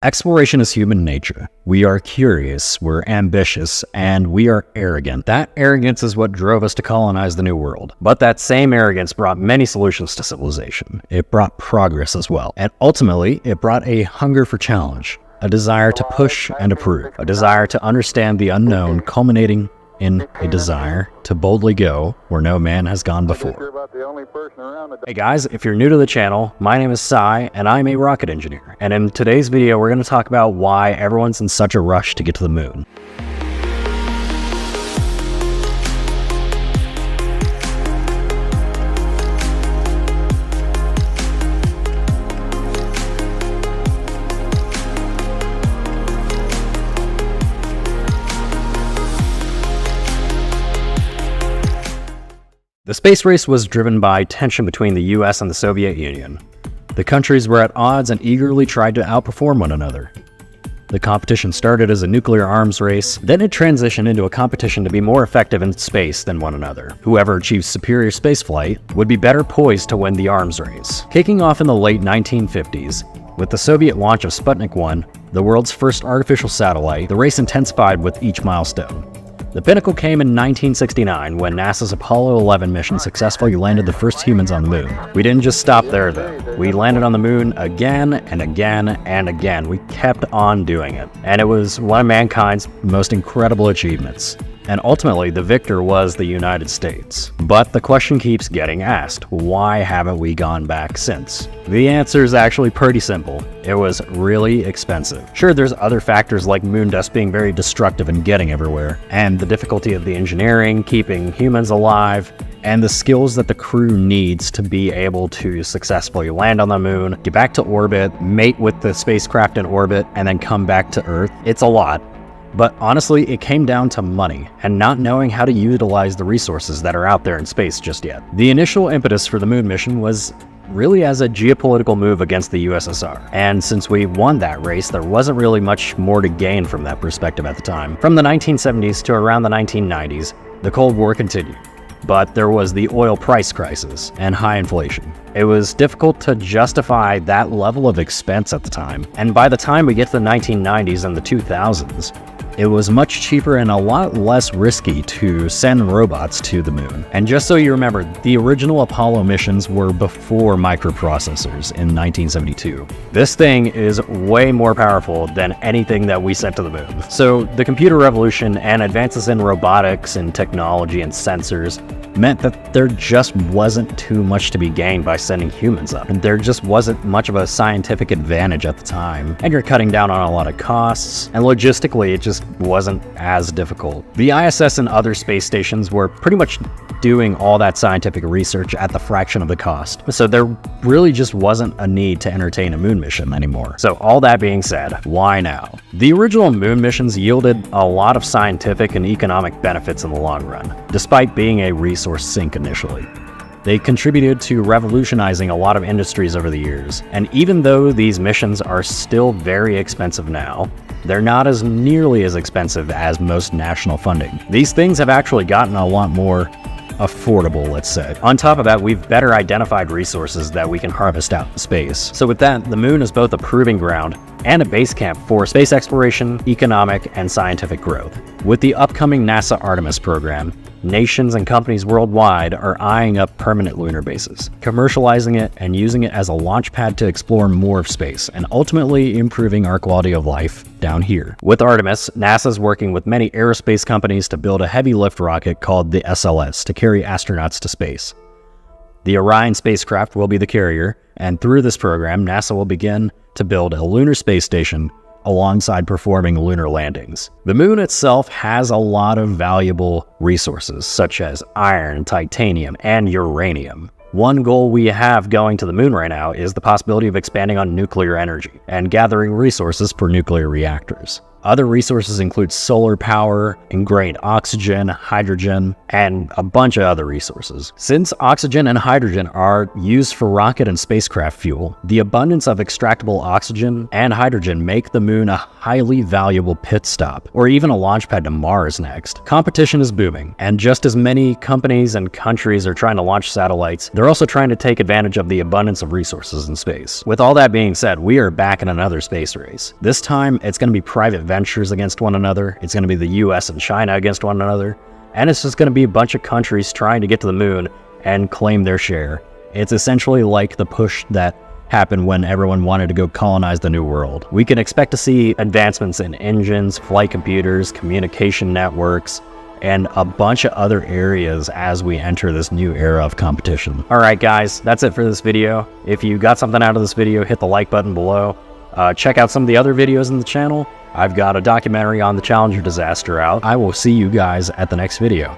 Exploration is human nature. We are curious, we're ambitious, and we are arrogant. That arrogance is what drove us to colonize the New World. But that same arrogance brought many solutions to civilization. It brought progress as well. And ultimately, it brought a hunger for challenge, a desire to push and improve, a desire to understand the unknown, culminating in a desire to boldly go where no man has gone before. Hey guys, if you're new to the channel, my name is Sai, and I'm a rocket engineer. And in today's video, we're going to talk about why everyone's in such a rush to get to the moon. The space race was driven by tension between the US and the Soviet Union. The countries were at odds and eagerly tried to outperform one another. The competition started as a nuclear arms race, then it transitioned into a competition to be more effective in space than one another. Whoever achieved superior spaceflight would be better poised to win the arms race. Kicking off in the late 1950s, with the Soviet launch of Sputnik 1, the world's first artificial satellite, the race intensified with each milestone. The pinnacle came in 1969 when NASA's Apollo 11 mission successfully landed the first humans on the moon. We didn't just stop there though. We landed on the moon again and again and again. We kept on doing it. And it was one of mankind's most incredible achievements. And ultimately, the victor was the United States. But the question keeps getting asked, why haven't we gone back since? The answer is actually pretty simple. It was really expensive. Sure, there's other factors like moon dust being very destructive and getting everywhere, and the difficulty of the engineering, keeping humans alive, and the skills that the crew needs to be able to successfully land on the moon, get back to orbit, mate with the spacecraft in orbit, and then come back to Earth. It's a lot. But honestly, it came down to money and not knowing how to utilize the resources that are out there in space just yet. The initial impetus for the moon mission was really as a geopolitical move against the USSR. And since we won that race, there wasn't really much more to gain from that perspective at the time. From the 1970s to around the 1990s, the Cold War continued. But there was the oil price crisis and high inflation. It was difficult to justify that level of expense at the time. And by the time we get to the 1990s and the 2000s, it was much cheaper and a lot less risky to send robots to the moon. And just so you remember, the original Apollo missions were before microprocessors in 1972. This thing is way more powerful than anything that we sent to the moon. So the computer revolution and advances in robotics and technology and sensors meant that there just wasn't too much to be gained by sending humans up. And there just wasn't much of a scientific advantage at the time. And you're cutting down on a lot of costs, and logistically it just wasn't as difficult. The ISS and other space stations were pretty much doing all that scientific research at the fraction of the cost. So there really just wasn't a need to entertain a moon mission anymore. So all that being said, why now? The original moon missions yielded a lot of scientific and economic benefits in the long run, despite being a resource sink initially. They contributed to revolutionizing a lot of industries over the years. And even though these missions are still very expensive now, they're not as nearly as expensive as most national funding. These things have actually gotten a lot more affordable, let's say. On top of that, we've better identified resources that we can harvest out in space. So with that, the moon is both a proving ground and a base camp for space exploration, economic, and scientific growth. With the upcoming NASA Artemis program, nations and companies worldwide are eyeing up permanent lunar bases, commercializing it and using it as a launch pad to explore more of space and ultimately improving our quality of life down here. With Artemis, NASA's working with many aerospace companies to build a heavy lift rocket called the SLS to carry astronauts to space. The Orion spacecraft will be the carrier, and through this program, NASA will begin to build a lunar space station alongside performing lunar landings. The moon itself has a lot of valuable resources, such as iron, titanium, and uranium. One goal we have going to the moon right now is the possibility of expanding on nuclear energy and gathering resources for nuclear reactors. Other resources include solar power, ingrained oxygen, hydrogen, and a bunch of other resources. Since oxygen and hydrogen are used for rocket and spacecraft fuel, the abundance of extractable oxygen and hydrogen make the moon a highly valuable pit stop, or even a launchpad to Mars next. Competition is booming, and just as many companies and countries are trying to launch satellites, they're also trying to take advantage of the abundance of resources in space. With all that being said, we are back in another space race. This time, it's going to be private ventures against one another, it's going to be the US and China against one another, and it's just going to be a bunch of countries trying to get to the moon and claim their share. It's essentially like the push that happened when everyone wanted to go colonize the New World. We can expect to see advancements in engines, flight computers, communication networks, and a bunch of other areas as we enter this new era of competition. Alright guys, that's it for this video. If you got something out of this video, hit the like button below. Check out some of the other videos in the channel. I've got a documentary on the Challenger disaster out. I will see you guys at the next video.